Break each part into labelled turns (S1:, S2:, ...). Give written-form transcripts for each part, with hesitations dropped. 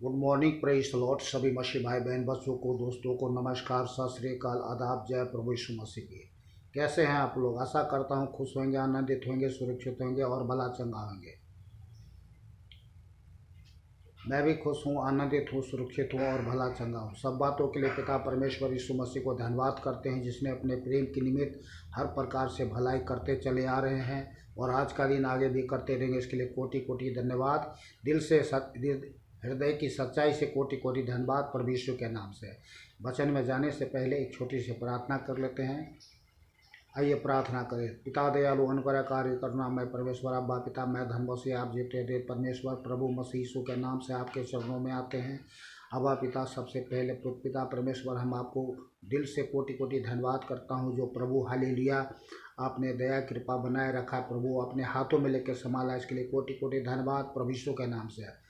S1: Good morning, praise the Lord. सभी मसीह भाई बहन बच्चों को, दोस्तों को नमस्कार, सत श्री अकाल, आदाब, जय प्रभु यीशु मसीह की। कैसे हैं आप लोग? आशा करता हूं खुश होंगे, आनंदित होंगे, सुरक्षित होंगे और भला चंगा होंगे। मैं भी खुश हूं, आनंदित हूं, सुरक्षित हूं और भला चंगा हूं। सब बातों के लिए पिता परमेश्वर यीशु मसीह को धन्यवाद करते हैं, जिसने अपने प्रेम के निमित्त हर प्रकार से भलाई करते चले आ रहे हैं और आज का दिन आगे भी करते रहेंगे। इसके लिए कोटि कोटि धन्यवाद। हृदय की सच्चाई से कोटि कोटि धन्यवाद प्रभु यीशु के नाम से। वचन में जाने से पहले एक छोटी सी प्रार्थना कर लेते हैं। आइए प्रार्थना करें। पिता दयालु अनुग्रहकारी करुणामय परमेश्वर, अब्बा पिता, मैं धन्यवाद आप जीते दे परमेश्वर प्रभु मसीह यीशु के नाम से आपके चरणों में आते हैं। अब्बा पिता, सबसे पहले पिता परमेश्वर, हम आपको दिल से कोटि कोटि धन्यवाद करता हूं, जो प्रभु हालेलुया आपने दया कृपा बनाए रखा प्रभु, अपने हाथों में लेकर संभाला, इसके लिए कोटि कोटि धन्यवाद प्रभु यीशु के नाम से।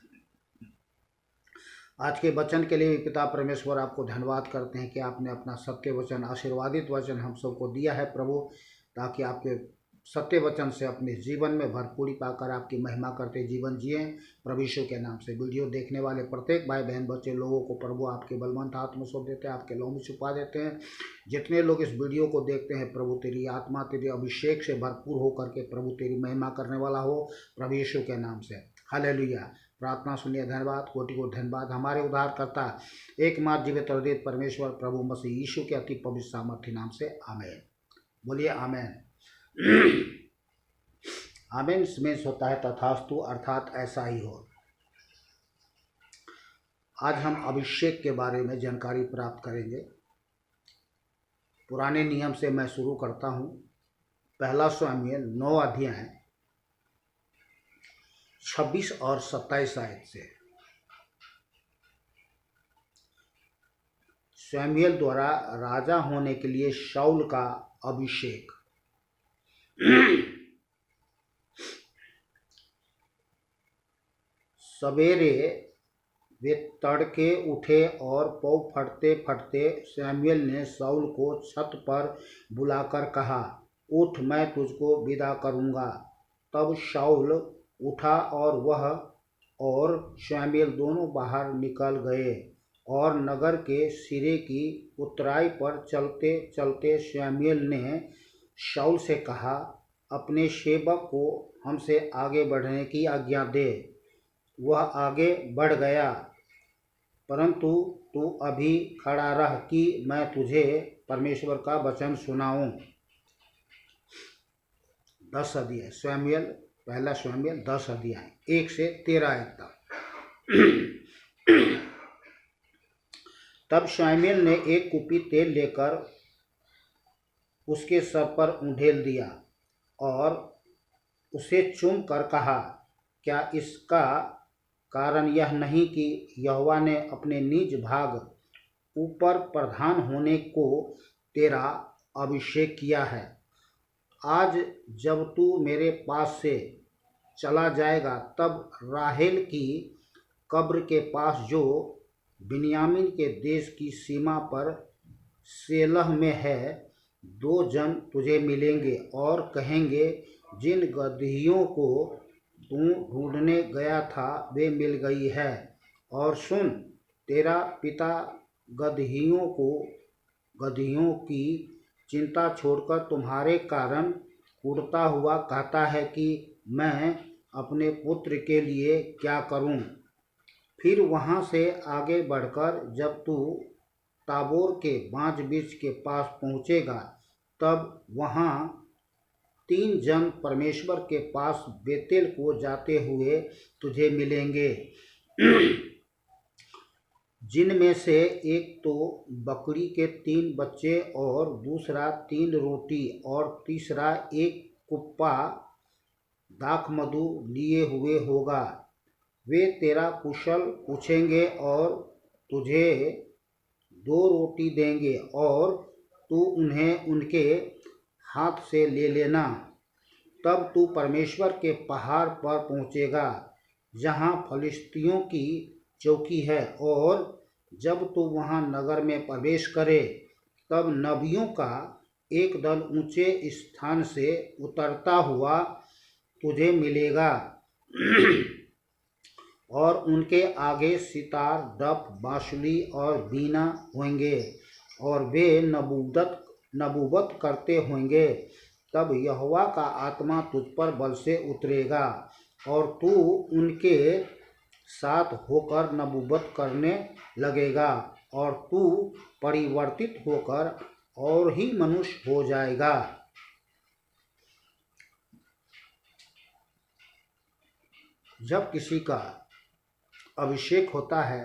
S1: आज के वचन के लिए पिता परमेश्वर आपको धन्यवाद करते हैं कि आपने अपना सत्य वचन, आशीर्वादित वचन हम सबको दिया है प्रभु, ताकि आपके सत्य वचन से अपने जीवन में भरपूरी पाकर आपकी महिमा करते जीवन जिए प्रभु यीशु के नाम से। वीडियो देखने वाले प्रत्येक भाई बहन बच्चे लोगों को प्रभु आपके बलवंत हाथ में सौंप देते हैं, आपके लौ में छुपा देते हैं। जितने लोग इस वीडियो को देखते हैं प्रभु, तेरी आत्मा तेरे अभिषेक से भरपूर होकर के प्रभु तेरी महिमा करने वाला हो प्रभु यीशु के नाम से। हालेलुया। प्रार्थना सुनिए। धन्यवाद, कोटि को धन्यवाद हमारे उद्धारकर्ता एकमात्र जीवित और अद्वित परमेश्वर प्रभु मसीह यीशु के अति पवित्र सामर्थ्य नाम से, आमेन। बोलिए आमेन। आमेन में होता है तथास्तु, अर्थात ऐसा ही हो। आज हम अभिषेक के बारे में जानकारी प्राप्त करेंगे। पुराने नियम से मैं शुरू करता हूँ। पहला शमूएल 9 अध्याय 26 और 27 आयत से। शमूएल द्वारा राजा होने के लिए शाऊल का अभिषेक। सवेरे वे तड़के उठे और पौ फटते फटते शमूएल ने शाऊल को छत पर बुलाकर कहा, उठ, मैं तुझको विदा करूँगा। तब शाऊल उठा और वह और शमूएल दोनों बाहर निकल गए और नगर के सिरे की उतराई पर चलते चलते शमूएल ने शाऊल से कहा, अपने सेवक को हमसे आगे बढ़ने की आज्ञा दे। वह आगे बढ़ गया, परंतु तू अभी खड़ा रह कि मैं तुझे परमेश्वर का वचन सुनाऊं। 10 अध्याय शमूएल, पहला शमूएल 10 अध्याय 1 से 13 तक। तब शमूएल ने एक कुपी तेल लेकर उसके सर पर उंडेल दिया और उसे चूम कर कहा, क्या इसका कारण यह नहीं कि यहोवा ने अपने निज भाग ऊपर प्रधान होने को तेरा अभिषेक किया है। आज जब तू मेरे पास से चला जाएगा, तब राहेल की कब्र के पास, जो बिन्यामीन के देश की सीमा पर सेलह में है, 2 जन तुझे मिलेंगे और कहेंगे, जिन गदहियों को तू ढूंढने गया था वे मिल गई है। और सुन, तेरा पिता गदहियों की चिंता छोड़कर तुम्हारे कारण उड़ता हुआ कहता है कि मैं अपने पुत्र के लिए क्या करूं। फिर वहां से आगे बढ़कर जब तू ताबोर के बांज बीच के पास पहुंचेगा, तब वहां 3 जन परमेश्वर के पास बेतेल को जाते हुए तुझे मिलेंगे, जिनमें से एक तो बकरी के 3 बच्चे और दूसरा 3 रोटी और तीसरा एक कुप्पा दाखमधु लिए हुए होगा। वे तेरा कुशल पूछेंगे और तुझे 2 रोटी देंगे और तू उन्हें उनके हाथ से ले लेना। तब तू परमेश्वर के पहाड़ पर पहुँचेगा, जहाँ फलिस्तियों की चौकी है, और जब तू वहाँ नगर में प्रवेश करे, तब नबियों का एक दल ऊंचे स्थान से उतरता हुआ तुझे मिलेगा और उनके आगे सितार, डफ, बांसुरी और बीना होंगे और वे नबूवत करते होंगे। तब यहोवा का आत्मा तुझ पर बल से उतरेगा और तू उनके साथ होकर नबूवत करने लगेगा और तू परिवर्तित होकर और ही मनुष्य हो जाएगा। जब किसी का अभिषेक होता है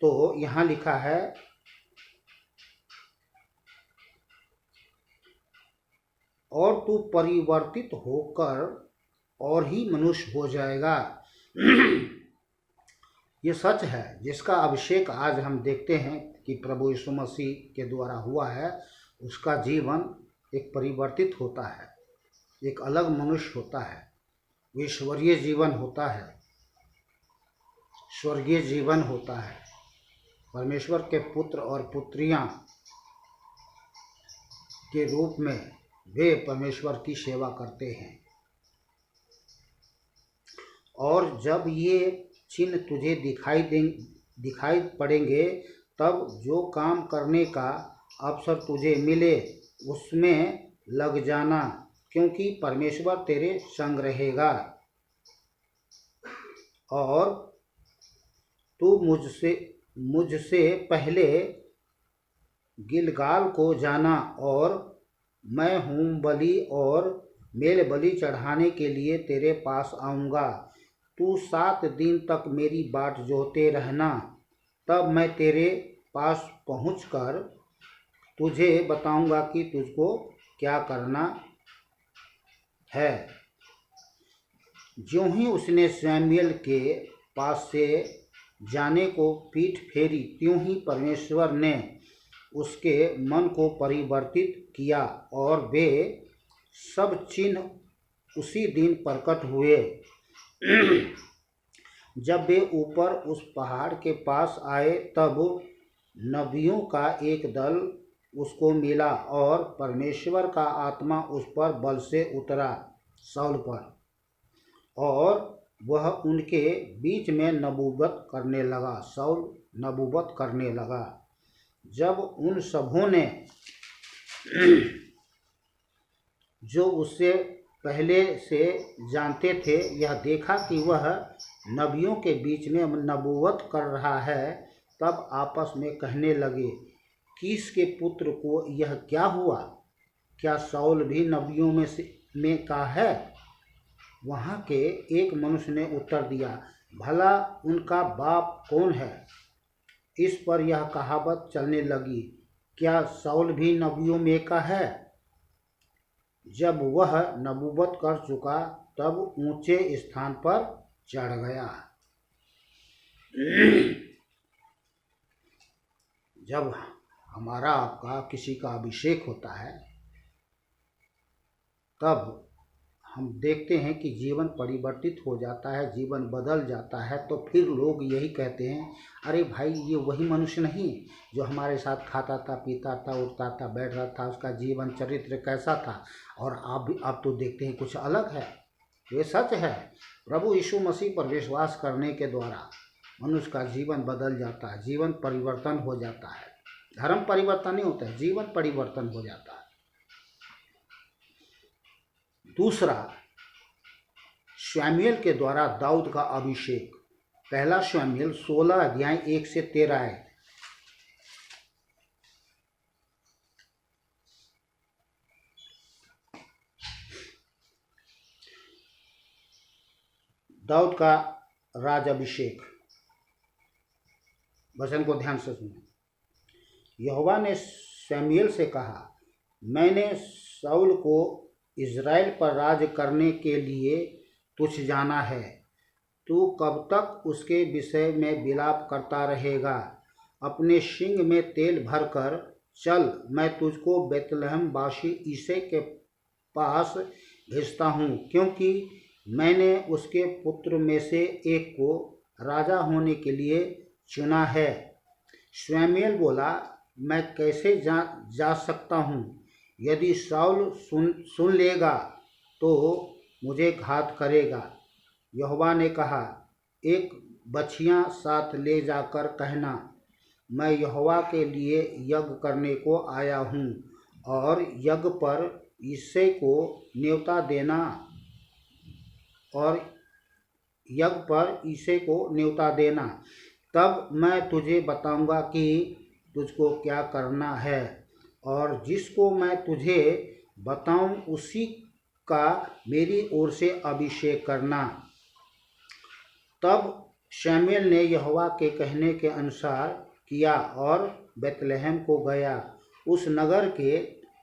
S1: तो यहाँ लिखा है और तू परिवर्तित होकर और ही मनुष्य हो जाएगा। ये सच है जिसका अभिषेक आज हम देखते हैं कि प्रभु यीशु मसीह के द्वारा हुआ है, उसका जीवन एक परिवर्तित होता है, एक अलग मनुष्य होता है, ईश्वरीय जीवन होता है, स्वर्गीय जीवन होता है। परमेश्वर के पुत्र और पुत्रियां के रूप में वे परमेश्वर की सेवा करते हैं। और जब ये चिन्ह तुझे दिखाई पड़ेंगे तब जो काम करने का अवसर तुझे मिले उसमें लग जाना, क्योंकि परमेश्वर तेरे संग रहेगा। और तू मुझसे पहले गिलगाल को जाना और मैं होम बलि और मेल बलि चढ़ाने के लिए तेरे पास आऊँगा। तू 7 दिन तक मेरी बाट जोहते रहना, तब मैं तेरे पास पहुंचकर तुझे बताऊंगा कि तुझको क्या करना है। ज्यों ही उसने शमूएल के पास से जाने को पीठ फेरी, त्यों ही परमेश्वर ने उसके मन को परिवर्तित किया और वे सब चिन्ह उसी दिन प्रकट हुए। जब वे ऊपर उस पहाड़ के पास आए तब नबियों का एक दल उसको मिला और परमेश्वर का आत्मा उस पर बल से उतरा, शाऊल पर, और वह उनके बीच में नबूवत करने लगा। शाऊल नबूवत करने लगा। जब उन सबों ने जो उससे पहले से जानते थे यह देखा कि वह नबियों के बीच में नबूवत कर रहा है, तब आपस में कहने लगे, कीश के पुत्र को यह क्या हुआ? क्या शाऊल भी नबियों में का है? वहाँ के एक मनुष्य ने उत्तर दिया, भला उनका बाप कौन है? इस पर यह कहावत चलने लगी, क्या शाऊल भी नबियों में का है? जब वह नबूवत कर चुका तब ऊंचे स्थान पर चढ़ गया। जब हमारा आपका किसी का अभिषेक होता है तब हम देखते हैं कि जीवन परिवर्तित हो जाता है, जीवन बदल जाता है। तो फिर लोग यही कहते हैं, अरे भाई ये वही मनुष्य नहीं जो हमारे साथ खाता था, पीता था, उठता था, बैठ रहा था, उसका जीवन चरित्र कैसा था, और अब तो देखते हैं कुछ अलग है। ये सच है। प्रभु यीशु मसीह पर विश्वास करने के द्वारा मनुष्य का जीवन बदल जाता है, जीवन परिवर्तन हो जाता है। धर्म परिवर्तन नहीं होता है, जीवन परिवर्तन हो जाता है। दूसरा, शमूएल के द्वारा दाऊद का अभिषेक। पहला शमूएल 16 अध्याय 1 से 13 है। दाऊद का राज अभिषेक। वचन को ध्यान से सुनो। यहोवा ने शमूएल से कहा, मैंने शाऊल को इज़राइल पर राज करने के लिए तुझ जाना है। तू कब तक उसके विषय में विलाप करता रहेगा? अपने सींग में तेल भरकर चल, मैं तुझको बेतलहम वासी यिशै के पास भेजता हूँ, क्योंकि मैंने उसके पुत्र में से एक को राजा होने के लिए चुना है। शमूएल बोला, मैं कैसे जा सकता हूँ? यदि शाऊल सुन लेगा तो मुझे घात करेगा। यहोवा ने कहा, एक बछिया साथ ले जाकर कहना, मैं यहोवा के लिए यज्ञ करने को आया हूँ, और यज्ञ पर ईसे को न्योता देना और यज्ञ पर ईसे को न्योता देना। तब मैं तुझे बताऊंगा कि तुझको क्या करना है, और जिसको मैं तुझे बताऊं उसी का मेरी ओर से अभिषेक करना। तब शमूएल ने यहोवा के कहने के अनुसार किया और बेतलहम को गया। उस नगर के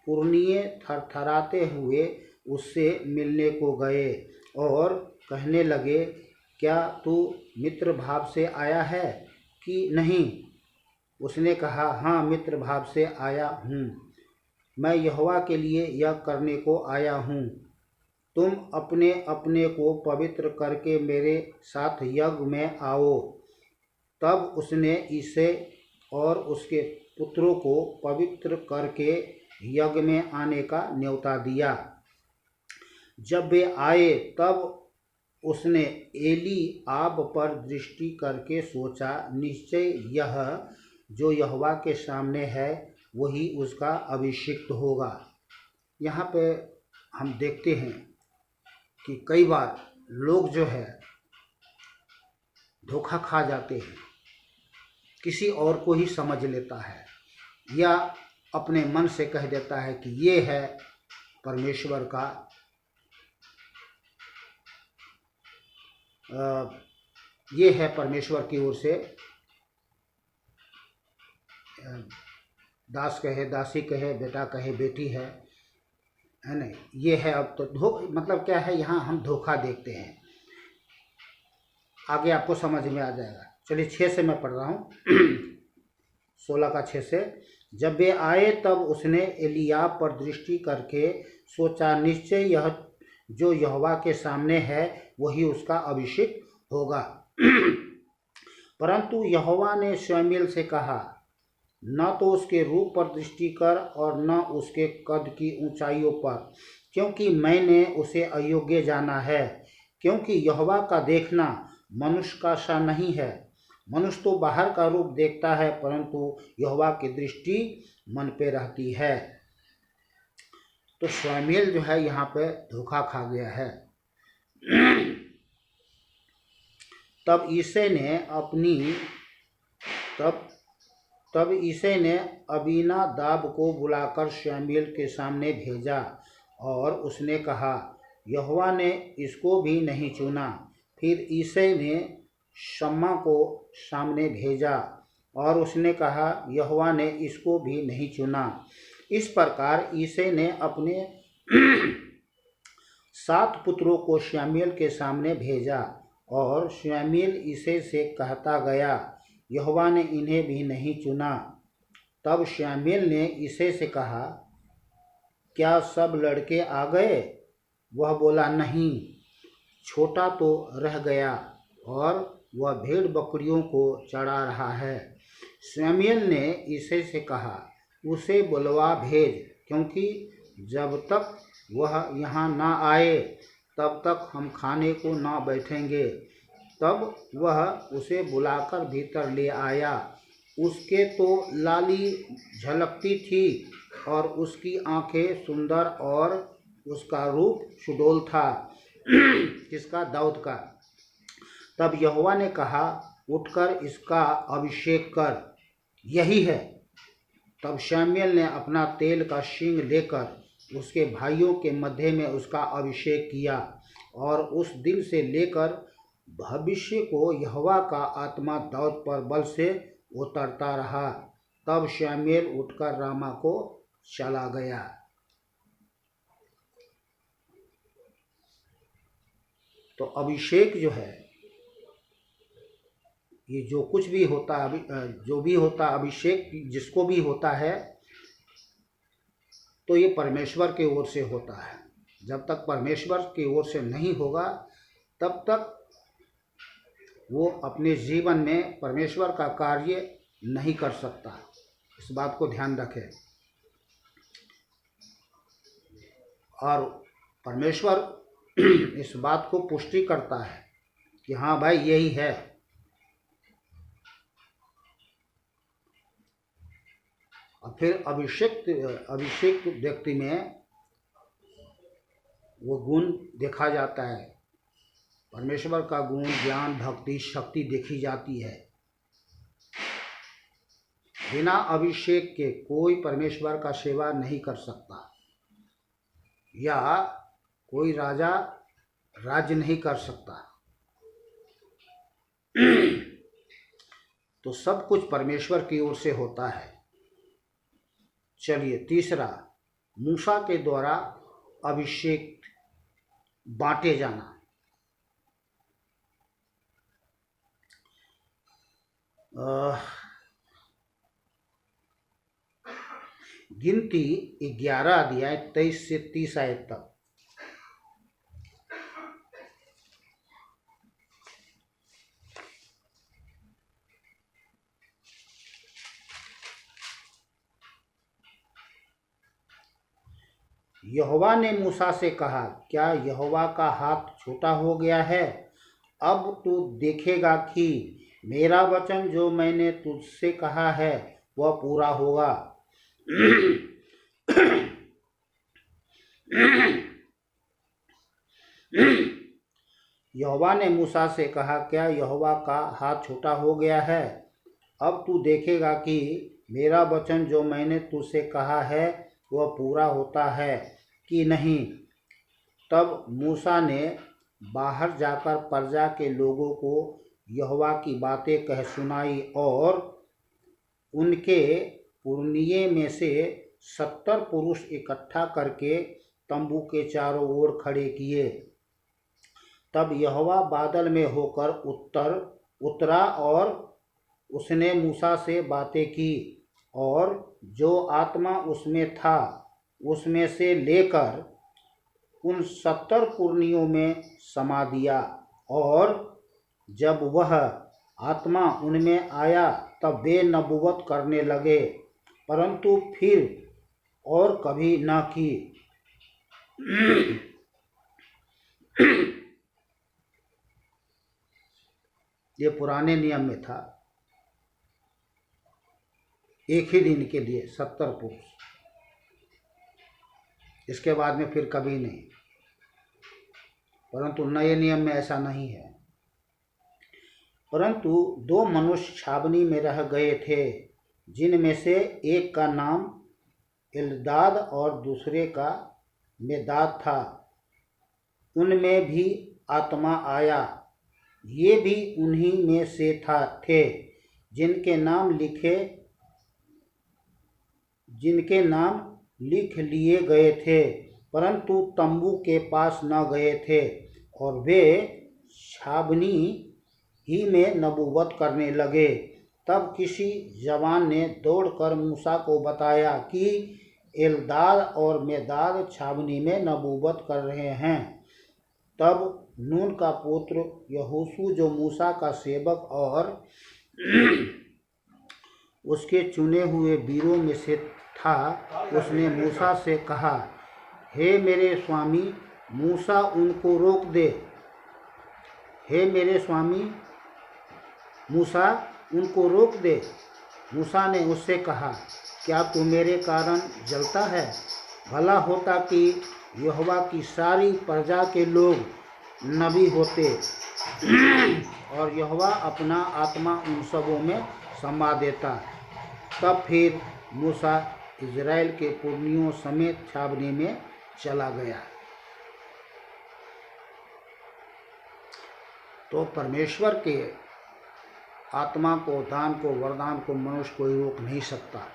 S1: पुरनिये थरथराते हुए उससे मिलने को गए और कहने लगे, क्या तू मित्र भाव से आया है कि नहीं? उसने कहा, हाँ, मित्र भाव से आया हूँ। मैं यहोवा के लिए यह करने को आया हूँ। तुम अपने अपने को पवित्र करके मेरे साथ यज्ञ में आओ। तब उसने ईसे और उसके पुत्रों को पवित्र करके यज्ञ में आने का न्योता दिया। जब वे आए तब उसने एलीआब पर दृष्टि करके सोचा, निश्चय यह जो यहोवा के सामने है वही उसका अभिषिक्त होगा। यहाँ पे हम देखते हैं कि कई बार लोग जो है धोखा खा जाते हैं, किसी और को ही समझ लेता है या अपने मन से कह देता है कि ये है परमेश्वर का ये है परमेश्वर की ओर से, दास कहे, दासी कहे, बेटा कहे, बेटी है नहीं, ये है। अब तो मतलब क्या है, यहाँ हम धोखा देखते हैं। आगे आपको समझ में आ जाएगा। चलिए 6 से मैं पढ़ रहा हूँ 16 का 6 से। जब वे आए तब उसने एलीआब पर दृष्टि करके सोचा, निश्चय यह जो यहोवा के सामने है वही उसका अभिषेक होगा। परंतु यहोवा ने शमूएल से कहा, न तो उसके रूप पर दृष्टि कर और न उसके कद की ऊंचाइयों पर, क्योंकि मैंने उसे अयोग्य जाना है। क्योंकि यहोवा का देखना मनुष्य का सा नहीं है। मनुष्य तो बाहर का रूप देखता है, परंतु यहोवा की दृष्टि मन पे रहती है। तो शमूएल जो है यहाँ पे धोखा खा गया है। तब ईसे ने अबीनादाब को बुलाकर शमूएल के सामने भेजा और उसने कहा, यहोवा ने इसको भी नहीं चुना। फिर ईसे ने शम्मा को सामने भेजा और उसने कहा, यहोवा ने इसको भी नहीं चुना। इस प्रकार ईसे ने अपने 7 पुत्रों को शमूएल के सामने भेजा और शमूएल ईसे से कहता गया, यहोवा ने इन्हें भी नहीं चुना। तब शमूएल ने ईसे से कहा, क्या सब लड़के आ गए? वह बोला, नहीं, छोटा तो रह गया और वह भेड़ बकरियों को चरा रहा है। शमूएल ने ईसे से कहा, उसे बुलवा भेज, क्योंकि जब तक वह यहाँ ना आए तब तक हम खाने को ना बैठेंगे। तब वह उसे बुलाकर भीतर ले आया। उसके तो लाली झलकती थी और उसकी आंखें सुंदर और उसका रूप सुडौल था। किसका? दाऊद का। तब यहोवा ने कहा, उठकर इसका अभिषेक कर, यही है। तब शमूएल ने अपना तेल का सींग लेकर उसके भाइयों के मध्य में उसका अभिषेक किया, और उस दिन से लेकर भविष्य को यहोवा का आत्मा दाऊद पर बल से उतरता रहा। तब शमूएल उठकर रामा को चला गया। तो अभिषेक जो है, ये जो कुछ भी होता है, जो भी होता अभिषेक जिसको भी होता है, तो ये परमेश्वर की ओर से होता है। जब तक परमेश्वर की ओर से नहीं होगा तब तक वो अपने जीवन में परमेश्वर का कार्य नहीं कर सकता। इस बात को ध्यान रखें। और परमेश्वर इस बात को पुष्टि करता है कि हाँ भाई यही है। और फिर अभिषेक व्यक्ति में वो गुण देखा जाता है। परमेश्वर का गुण, ज्ञान, भक्ति, शक्ति देखी जाती है। बिना अभिषेक के कोई परमेश्वर का सेवा नहीं कर सकता, या कोई राजा राज्य नहीं कर सकता। तो सब कुछ परमेश्वर की ओर से होता है। चलिए तीसरा, मूसा के द्वारा अभिषेक बांटे जाना। गिनती 11 अध्याय 23 से 30 आयत तक। यहोवा ने मूसा से कहा, क्या यहोवा का हाथ छोटा हो गया है? अब तू देखेगा कि मेरा वचन जो मैंने तुझसे कहा है वह पूरा होगा। यहोवा ने मूसा से कहा, क्या यहोवा का हाथ छोटा हो गया है? अब तू देखेगा कि मेरा वचन जो मैंने तुझसे कहा है वह पूरा होता है कि नहीं। तब मूसा ने बाहर जाकर प्रजा के लोगों को यहोवा की बातें कह सुनाई और उनके पुरनिये में से 70 पुरुष इकट्ठा करके तंबू के चारों ओर खड़े किए। तब यहोवा बादल में होकर उतरा और उसने मूसा से बातें की, और जो आत्मा उसमें था उसमें से लेकर उन 70 पुरनियों में समा दिया। और जब वह आत्मा उनमें आया तब वे नबूवत करने लगे, परंतु फिर और कभी न की। ये पुराने नियम में था, एक ही दिन के लिए 70 पुरुष, इसके बाद में फिर कभी नहीं। परंतु नए नियम में ऐसा नहीं है। परंतु 2 मनुष्य छावनी में रह गए थे, जिनमें से एक का नाम एल्दाद और दूसरे का मेदाद था। उनमें भी आत्मा आया। ये भी उन्हीं में से थे जिनके नाम लिख लिए गए थे, परंतु तंबू के पास न गए थे, और वे छावनी ही में नबूवत करने लगे। तब किसी जवान ने दौड़कर मूसा को बताया कि एल्दाद और मेदाद छावनी में नबूवत कर रहे हैं। तब नून का पुत्र यहोशू, जो मूसा का सेवक और उसके चुने हुए वीरों में से था, उसने मूसा से कहा, हे मेरे स्वामी मूसा, उनको रोक दे। हे मेरे स्वामी मूसा, उनको रोक दे। मूसा ने उससे कहा, क्या तू मेरे कारण जलता है? भला होता कि यहोवा की सारी प्रजा के लोग नबी होते, और यहोवा अपना आत्मा उन सबों में समा देता। तब फिर मूसा इज़राइल के पुरनियों समेत छावनी में चला गया। तो परमेश्वर के आत्मा को, दान को, वरदान को मनुष्य कोई रोक नहीं सकता।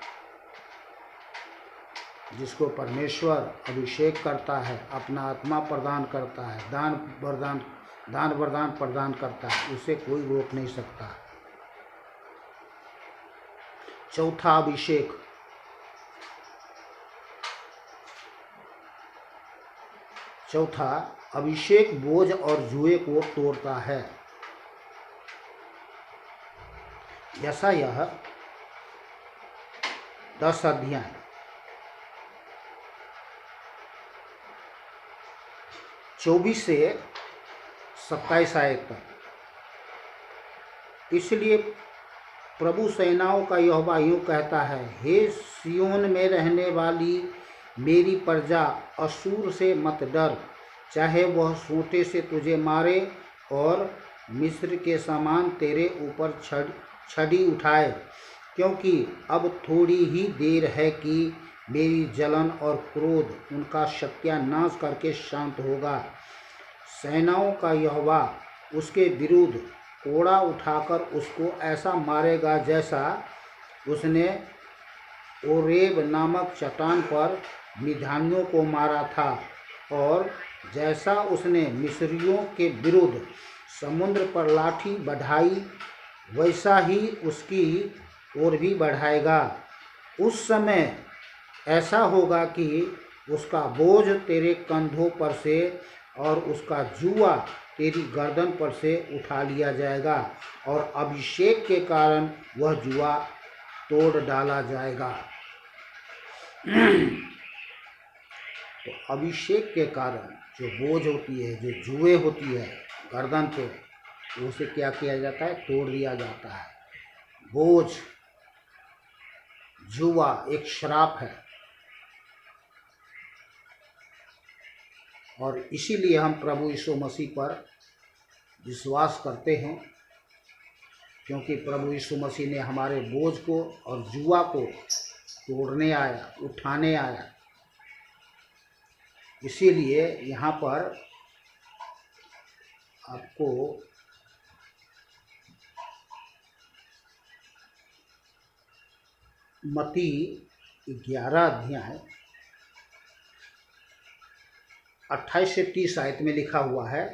S1: जिसको परमेश्वर अभिषेक करता है, अपना आत्मा प्रदान करता है, दान वरदान प्रदान करता है, उसे कोई रोक नहीं सकता। चौथा अभिषेक, बोझ और जुए को तोड़ता है। यशायाह 10 अध्याय 24 से 27 आयत तक। इसलिए प्रभु सेनाओं का यहोवा यूँ कहता है, हे सिय्योन में रहने वाली मेरी प्रजा, अश्शूर से मत डर, चाहे वह सोंटे से तुझे मारे और मिस्र के समान तेरे ऊपर छड़ी उठाए, क्योंकि अब थोड़ी ही देर है कि मेरी जलन और क्रोध उनका सत्यानाश करके शांत होगा। सेनाओं का यहोवा उसके विरुद्ध कोड़ा उठाकर उसको ऐसा मारेगा जैसा उसने ओरेब नामक चट्टान पर मिद्यानियों को मारा था, और जैसा उसने मिस्रियों के विरुद्ध समुद्र पर लाठी बढ़ाई, वैसा ही उसकी ओर भी बढ़ाएगा। उस समय ऐसा होगा कि उसका बोझ तेरे कंधों पर से और उसका जुआ तेरी गर्दन पर से उठा लिया जाएगा, और अभिषेक के कारण वह जुआ तोड़ डाला जाएगा। तो अभिषेक के कारण जो बोझ होती है, जो जुए होती है गर्दन पे, उसे क्या किया जाता है? तोड़ दिया जाता है। बोझ, जुआ एक श्राप है, और इसीलिए हम प्रभु यीशु मसीह पर विश्वास करते हैं, क्योंकि प्रभु यीशु मसीह ने हमारे बोझ को और जुआ को तोड़ने आया, उठाने आया। इसीलिए यहाँ पर आपको मत्ती 11 अध्याय 28 से 30 आयत में लिखा हुआ है,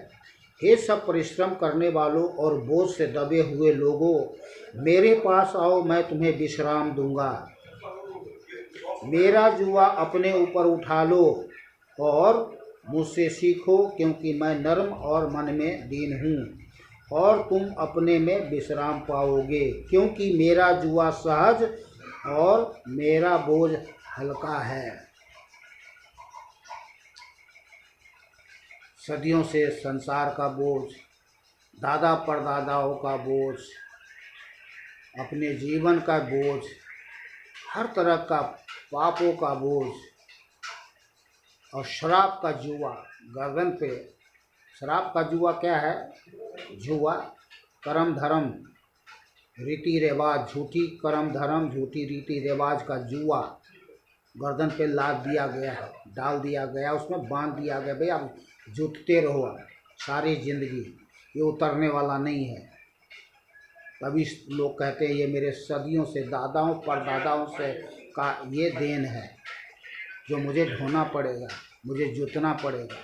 S1: हे सब परिश्रम करने वालों और बोझ से दबे हुए लोगों, मेरे पास आओ, मैं तुम्हें विश्राम दूंगा। मेरा जुआ अपने ऊपर उठा लो और मुझसे सीखो, क्योंकि मैं नर्म और मन में दीन हूँ, और तुम अपने में विश्राम पाओगे, क्योंकि मेरा जुआ सहज और मेरा बोझ हल्का है। सदियों से संसार का बोझ, दादा परदादाओं का बोझ, अपने जीवन का बोझ, हर तरह का पापों का बोझ और शराब का जुआ गर्दन पे। शराब का जुआ क्या है? जुआ कर्म धर्म रीति रिवाज, झूठी कर्म धर्म झूठी रीति रिवाज का जुआ गर्दन पे लाद दिया गया है, डाल दिया गया, उसमें बांध दिया गया, भाई आप जुटते रहो सारी जिंदगी, ये उतरने वाला नहीं है। तभी लोग कहते हैं ये मेरे सदियों से, दादाओं परदादाओं से का ये देन है, जो मुझे ढोना पड़ेगा, मुझे जुतना पड़ेगा।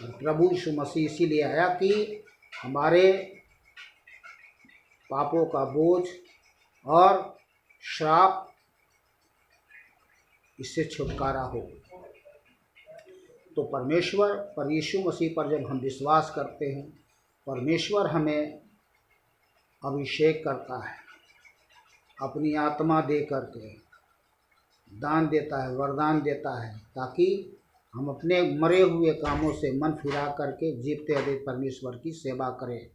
S1: और प्रभु यीशु मसीह इसीलिए आया कि हमारे पापों का बोझ और श्राप, इससे छुटकारा हो। तो परमेश्वर पर, यीशु मसीह पर जब हम विश्वास करते हैं, परमेश्वर हमें अभिषेक करता है, अपनी आत्मा दे करके दान देता है, वरदान देता है, ताकि हम अपने मरे हुए कामों से मन फिरा करके जीवते हुए परमेश्वर की सेवा करें।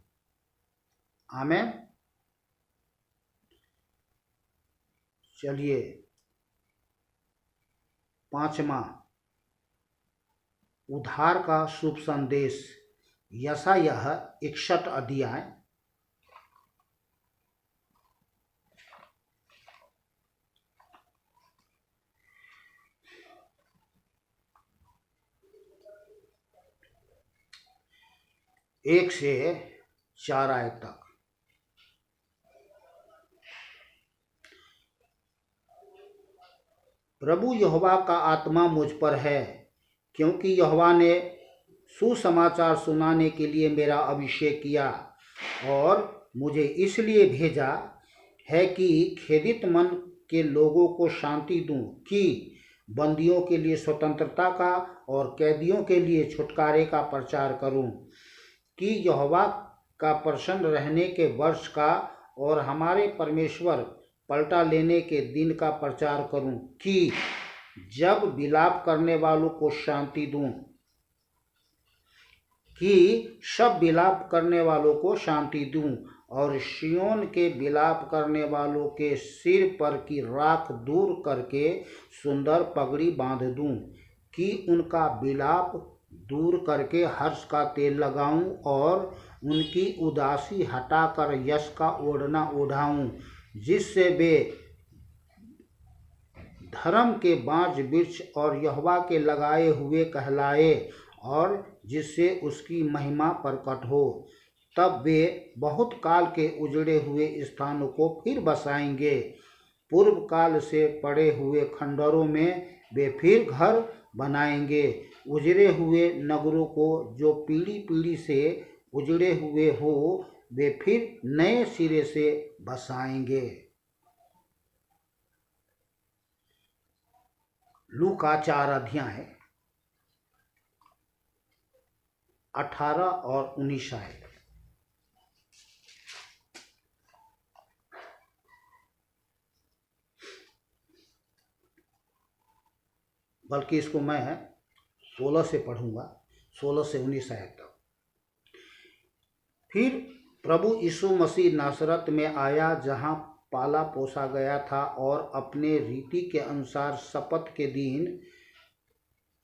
S1: आमीन। चलिए 5वां, उद्धार का शुभ संदेश, यशायाह 61 अध्याय 1 से 4 आयत तक। प्रभु यहोवा का आत्मा मुझ पर है, क्योंकि यहोवा ने सुसमाचार सुनाने के लिए मेरा अभिषेक किया, और मुझे इसलिए भेजा है कि खेदित मन के लोगों को शांति दूं, कि बंदियों के लिए स्वतंत्रता का और कैदियों के लिए छुटकारे का प्रचार करूं, कि यहोवा का प्रसन्न रहने के वर्ष का और हमारे परमेश्वर पलटा लेने के दिन का प्रचार करूं, कि जब विलाप करने वालों को शांति दूं, कि सब विलाप करने वालों को शांति दूं, और सिय्योन के विलाप करने वालों के सिर पर की राख दूर करके सुंदर पगड़ी बांध दूं, कि उनका विलाप दूर करके हर्ष का तेल लगाऊं और उनकी उदासी हटाकर यश का ओढ़ना ओढ़ाऊं, जिससे वे धर्म के बांज वृक्ष और यहोवा के लगाए हुए कहलाए और जिससे उसकी महिमा प्रकट हो। तब वे बहुत काल के उजड़े हुए स्थानों को फिर बसाएंगे, पूर्व काल से पड़े हुए खंडरों में वे फिर घर बनाएंगे। उजड़े हुए नगरों को जो पीढ़ी पीढ़ी से उजड़े हुए हो, वे फिर नए सिरे से बसाएंगे। लूका 4 अध्याय 18 और 19 आयत। बल्कि इसको मैं 16 से पढ़ूंगा, 16 से 19 आयत तक। फिर प्रभु यीशु मसीह नासरत में आया, जहाँ पाला पोसा गया था, और अपने रीति के अनुसार सप्ताह के दिन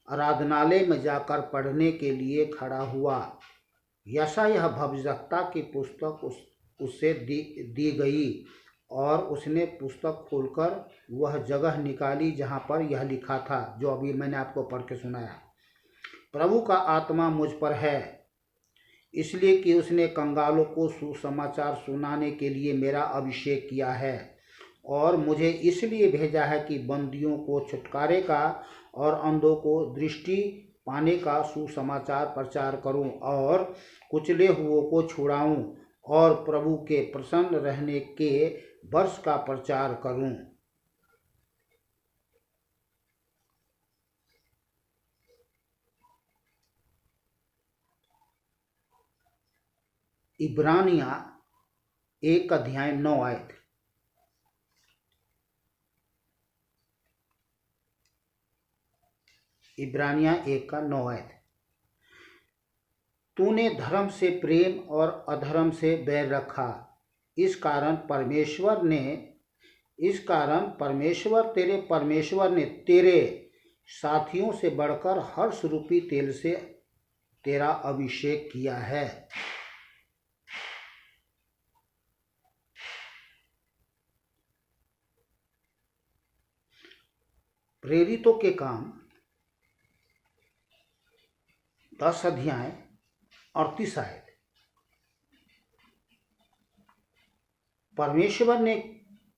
S1: आराधनालय में जाकर पढ़ने के लिए खड़ा हुआ। यशायाह भविष्यद्वक्ता की पुस्तक उससे दी गई और उसने पुस्तक खोलकर वह जगह निकाली जहाँ पर यह लिखा था, जो अभी मैंने आपको पढ़ के सुनाया। प्रभु का आत्मा मुझ पर है, इसलिए कि उसने कंगालों को सुसमाचार सुनाने के लिए मेरा अभिषेक किया है, और मुझे इसलिए भेजा है कि बंदियों को छुटकारे का और अंधों को दृष्टि पाने का सुसमाचार प्रचार करूं, और कुचले हुओं को छुड़ाऊं, और प्रभु के प्रसन्न रहने के वर्ष का प्रचार करूं। इब्रानियां 1 अध्याय 9 आयत। इब्रानियां 1 का 9 आयत। तूने धर्म से प्रेम और अधर्म से बैर रखा, इस कारण परमेश्वर ने तेरे साथियों से बढ़कर हर्ष रूपी तेल से तेरा अभिषेक किया है। प्रेरितों के काम 10 अध्याय 38 आयत। परमेश्वर ने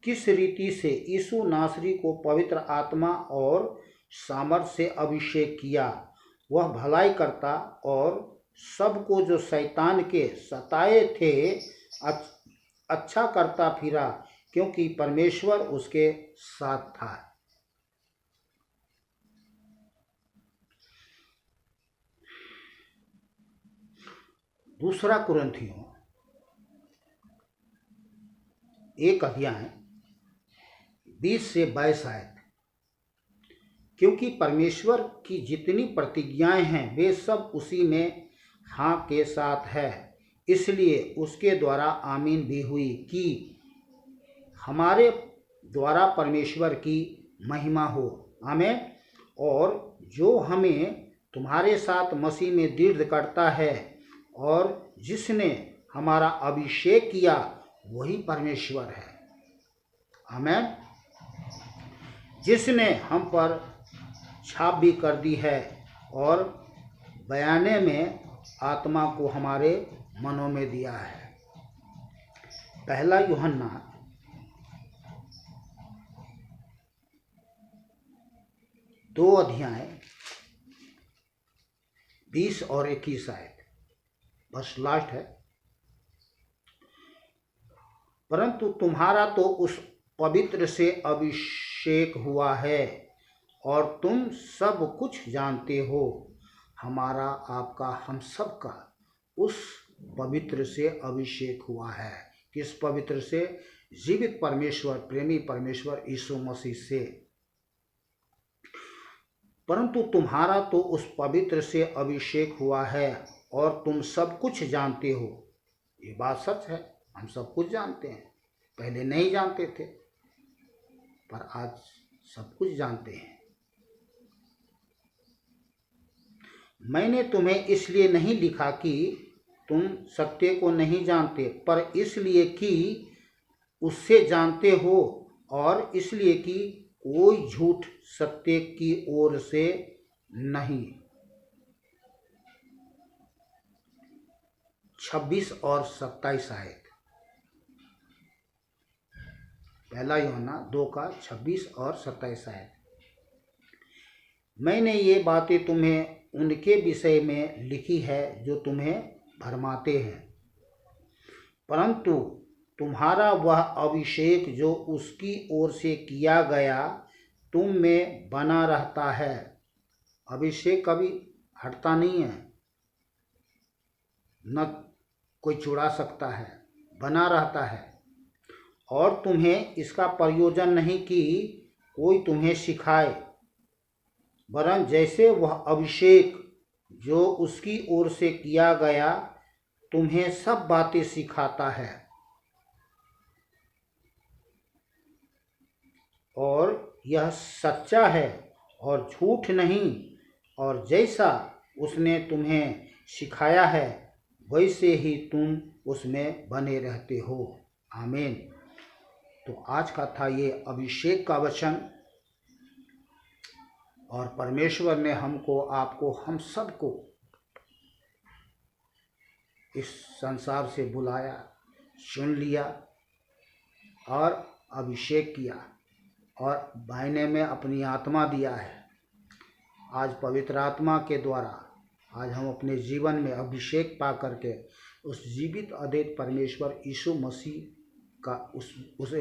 S1: किस रीति से यीशु नासरी को पवित्र आत्मा और सामर्थ से अभिषेक किया, वह भलाई करता और सबको जो शैतान के सताए थे अच्छा करता फिरा, क्योंकि परमेश्वर उसके साथ था। दूसरा कुरिन्थियों 1 अध्याय 20 से 22 आयत। क्योंकि परमेश्वर की जितनी प्रतिज्ञाएं हैं वे सब उसी में हाँ के साथ है, इसलिए उसके द्वारा आमीन भी हुई, कि हमारे द्वारा परमेश्वर की महिमा हो। आमीन। और जो हमें तुम्हारे साथ मसीह में दृढ़ करता है और जिसने हमारा अभिषेक किया वही परमेश्वर है। आमीन। जिसने हम पर छाप भी कर दी है और बयाने में आत्मा को हमारे मनों में दिया है। पहला यूहन्ना 2 अध्याय 20 और 21 आयत, बस लास्ट है। परंतु तुम्हारा तो उस पवित्र से अभिषेक हुआ है और तुम सब कुछ जानते हो। हमारा, आपका, हम सब का उस पवित्र से अभिषेक हुआ है। किस पवित्र से? जीवित परमेश्वर, प्रेमी परमेश्वर यीशु मसीह से। परंतु तुम्हारा तो उस पवित्र से अभिषेक हुआ है और तुम सब कुछ जानते हो। ये बात सच है। हम सब कुछ जानते हैं, पहले नहीं जानते थे पर आज सब कुछ जानते हैं। मैंने तुम्हें इसलिए नहीं लिखा कि तुम सत्य को नहीं जानते, पर इसलिए कि उससे जानते हो, और इसलिए कि कोई झूठ सत्य की ओर से नहीं। 26 और 27 आयत, पहला यूहन्ना 2 का 26 और 27 आयत। मैंने ये बातें तुम्हें उनके विषय में लिखी है जो तुम्हें भरमाते हैं, परंतु तुम्हारा वह अभिषेक जो उसकी ओर से किया गया तुम में बना रहता है। अभिषेक कभी हटता नहीं है, न कोई छुड़ा सकता है, बना रहता है। और तुम्हें इसका प्रयोजन नहीं कि कोई तुम्हें सिखाए, वरन जैसे वह अभिषेक जो उसकी ओर से किया गया तुम्हें सब बातें सिखाता है, और यह सच्चा है और झूठ नहीं, और जैसा उसने तुम्हें सिखाया है वैसे ही तुम उसमें बने रहते हो। आमीन। तो आज का था ये अभिषेक का वचन, और परमेश्वर ने हमको, आपको, हम सबको इस संसार से बुलाया, चुन लिया और अभिषेक किया, और महीने में अपनी आत्मा दिया है। आज पवित्र आत्मा के द्वारा आज हम अपने जीवन में अभिषेक पा करके उस जीवित अद्वैत परमेश्वर यीशु मसीह का, उस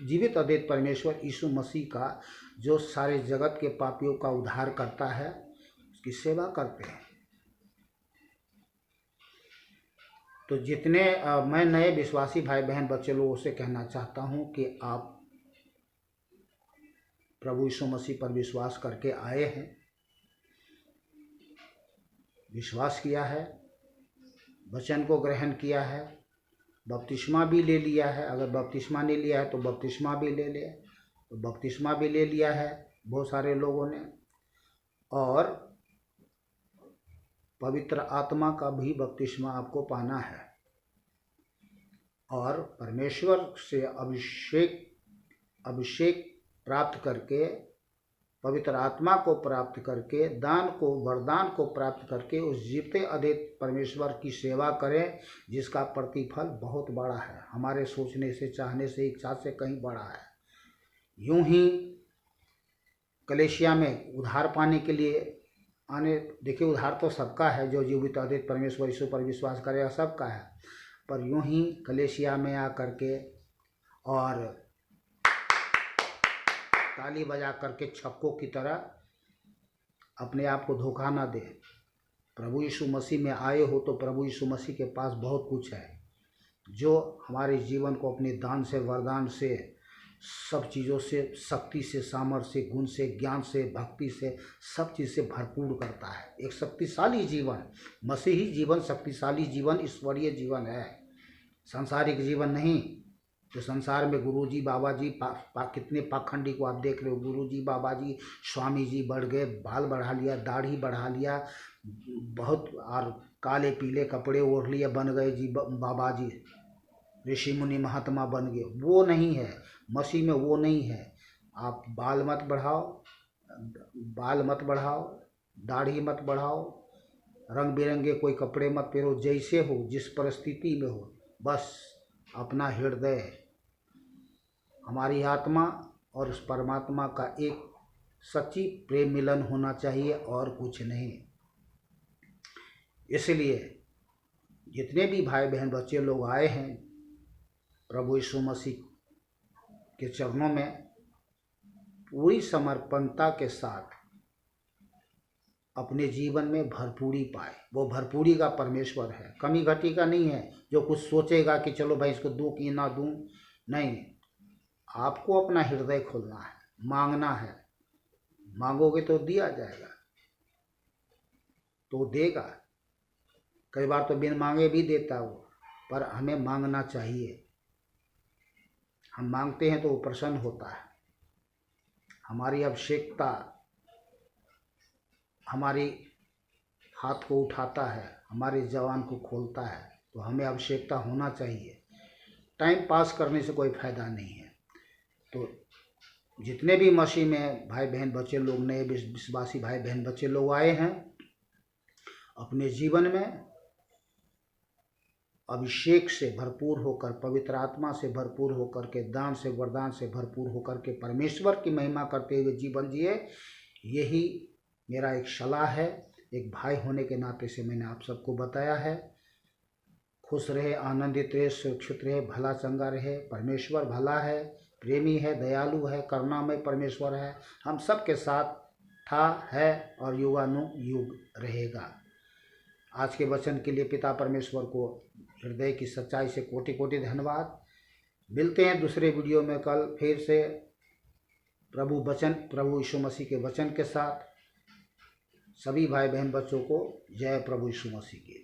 S1: जीवित अद्वैत परमेश्वर यीशु मसीह का जो सारे जगत के पापियों का उद्धार करता है, उसकी सेवा करते हैं। तो जितने मैं नए विश्वासी भाई बहन बच्चे लोगों से कहना चाहता हूँ कि आप प्रभु यीशु मसीह पर विश्वास करके आए हैं, विश्वास किया है, वचन को ग्रहण किया है, बपतिस्मा भी ले लिया है। अगर बपतिस्मा नहीं लिया है तो बपतिस्मा भी ले ले, तो बपतिस्मा भी ले लिया है बहुत सारे लोगों ने, और पवित्र आत्मा का भी बपतिस्मा आपको पाना है, और परमेश्वर से अभिषेक प्राप्त करके, पवित्र आत्मा को प्राप्त करके, दान को, वरदान को प्राप्त करके उस जीवते अद्वैत परमेश्वर की सेवा करें, जिसका प्रतिफल बहुत बड़ा है, हमारे सोचने से, चाहने से, इच्छा से कहीं बड़ा है। यूं ही कलेशिया में उद्धार पाने के लिए आने, देखिए उद्धार तो सबका है, जो जीवित अद्वैत परमेश्वर यीशु पर विश्वास करेगा सबका है, पर यूं ही कलेशिया में आ करके और ताली बजा करके छक्कों की तरह अपने आप को धोखा ना दे। प्रभु यीशु मसीह में आए हो तो प्रभु यीशु मसीह के पास बहुत कुछ है, जो हमारे जीवन को अपने दान से, वरदान से, सब चीज़ों से, शक्ति से, सामर्थ्य से, गुण से, ज्ञान से, भक्ति से, सब चीज़ से भरपूर करता है। एक शक्तिशाली जीवन, मसीही जीवन शक्तिशाली जीवन, ईश्वरीय जीवन है, सांसारिक जीवन नहीं। तो संसार में गुरुजी, बाबा जी, कितने पाखंडी को आप देख रहे हो। गुरुजी, बाबा जी, स्वामी जी बढ़ गए, बाल बढ़ा लिया, दाढ़ी बढ़ा लिया, बहुत, और काले पीले कपड़े ओढ़ लिए, बन गए जी बाबा जी, ऋषि मुनि महात्मा बन गए। वो नहीं है, मसीह में वो नहीं है। आप बाल मत बढ़ाओ, दाढ़ी मत बढ़ाओ, रंग बिरंगे कोई कपड़े मत पहनो, जैसे हो, जिस परिस्थिति में हो, बस अपना हृदय, हमारी आत्मा और उस परमात्मा का एक सच्ची प्रेम मिलन होना चाहिए, और कुछ नहीं। इसलिए जितने भी भाई बहन बच्चे लोग आए हैं प्रभु यीशु मसीह के चरणों में, पूरी समर्पणता के साथ अपने जीवन में भरपूरी पाए। वो भरपूरी का परमेश्वर है, कमी घटी का नहीं है, जो कुछ सोचेगा कि चलो भाई इसको दूँ कि ना दूँ, नहीं। आपको अपना हृदय खोलना है, मांगना है, मांगोगे तो दिया जाएगा, तो देगा। कई बार तो बिन मांगे भी देता वो, पर हमें मांगना चाहिए। हम मांगते हैं तो वो प्रसन्न होता है। हमारी आवश्यकता हमारी हाथ को उठाता है, हमारी ज़बान को खोलता है, तो हमें आवश्यकता होना चाहिए। टाइम पास करने से कोई फ़ायदा नहीं है। तो जितने भी मसीह में भाई बहन बच्चे लोग, नए विश्वासी भाई बहन बच्चे लोग आए हैं, अपने जीवन में अभिषेक से भरपूर होकर, पवित्र आत्मा से भरपूर होकर के, दान से वरदान से भरपूर होकर के परमेश्वर की महिमा करते हुए जीवन जिए। यही मेरा एक सलाह है। एक भाई होने के नाते से मैंने आप सबको बताया है। खुश रहे, आनंदित रहे, सुरक्षित रहे, भला चंगा रहे। परमेश्वर भला है, प्रेमी है, दयालु है, करुणामय परमेश्वर है। हम सब के साथ था, है और युगानुयुग रहेगा। आज के वचन के लिए पिता परमेश्वर को हृदय की सच्चाई से कोटि कोटि धन्यवाद। मिलते हैं दूसरे वीडियो में कल फिर से प्रभु यीशु मसीह के वचन के साथ। सभी भाई बहन बच्चों को जय प्रभु यीशु मसीह की।